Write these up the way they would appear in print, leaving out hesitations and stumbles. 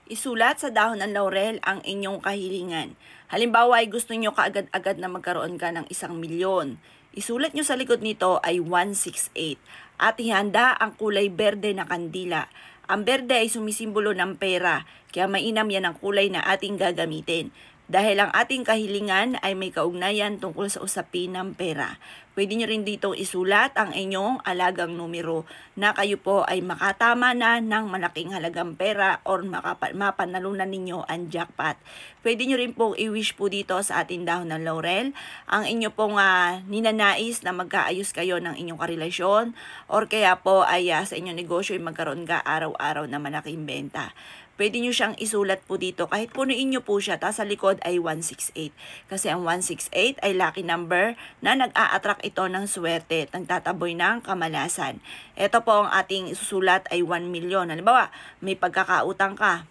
Isulat sa dahon ng laurel ang inyong kahilingan. Halimbawa ay gusto nyo kaagad-agad na magkaroon ka ng 1,000,000. Isulat nyo sa likod nito ay 168 at ihanda ang kulay berde na kandila. Ang berde ay sumisimbolo ng pera, kaya mainam yan ang kulay na ating gagamitin. Dahil ang ating kahilingan ay may kaugnayan tungkol sa usapin ng pera. Pwede nyo rin dito isulat ang inyong alagang numero na kayo po ay makatama na ng malaking halagang pera or mapanalunan ninyo ang jackpot. Pwede nyo rin pong i-wish po dito sa ating dahon ng laurel ang inyo pong ninanais na magkaayos kayo ng inyong karelasyon or kaya po ay sa inyong negosyo ay magkaroon ka araw-araw na malaking benta. Pwede nyo siyang isulat po dito kahit punuin nyo po siya, tapos sa likod ay 168. Kasi ang 168 ay lucky number na nag-a-attract ito ng swerte at nagtataboy ng kamalasan. Ito po ang ating isusulat ay 1,000,000. Halimbawa, may pagkakautang ka.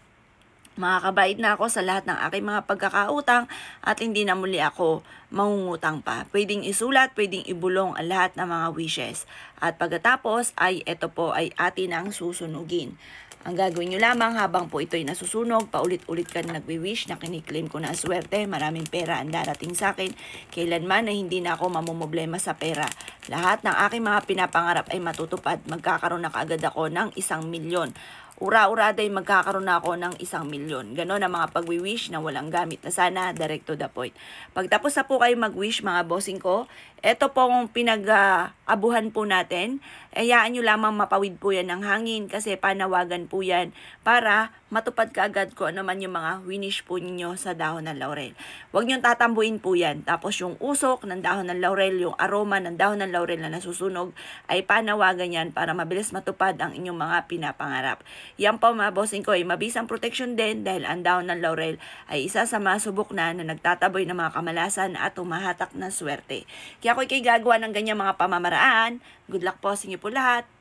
Makakabait na ako sa lahat ng aking mga pagkakautang at hindi na muli ako mangungutang pa. Pwedeng isulat, pwedeng ibulong ang lahat ng mga wishes. At pagkatapos ay ito po ay atin ang susunugin. Ang gagawin nyo lamang habang po ito'y nasusunog, paulit-ulit ka na nagwi-wish na kiniklaim ko na ang swerte, maraming pera ang darating sa akin, kailanman na hindi na ako mamumblema sa pera. Lahat ng aking mga pinapangarap ay matutupad, magkakaroon na kaagad ako ng 1,000,000. Ura-urada ay magkakaroon na ako ng 1,000,000. Ganon ang mga pagwi-wish na walang gamit na sana, direct to the point. Pagtapos na po kayo mag-wish mga bossing ko, eto pong pinag-abuhan po natin, hayaan nyo lamang mapawid po yan ng hangin kasi panawagan po yan para matupad kaagad ko ano man yung mga winish po ninyo sa dahon ng laurel. Huwag nyo tatambuin po yan. Tapos yung usok ng dahon ng laurel, yung aroma ng dahon ng laurel na nasusunog, ay panawagan yan para mabilis matupad ang inyong mga pinapangarap. Yan po mga bossing ko ay mabisang protection din dahil ang dahon ng laurel ay isa sa mga subok na nagtataboy ng mga kamalasan at humahatak ng swerte. Kaya ako ikay gagawa ng ganyang mga pamamaraan. Good luck po sa inyo po lahat.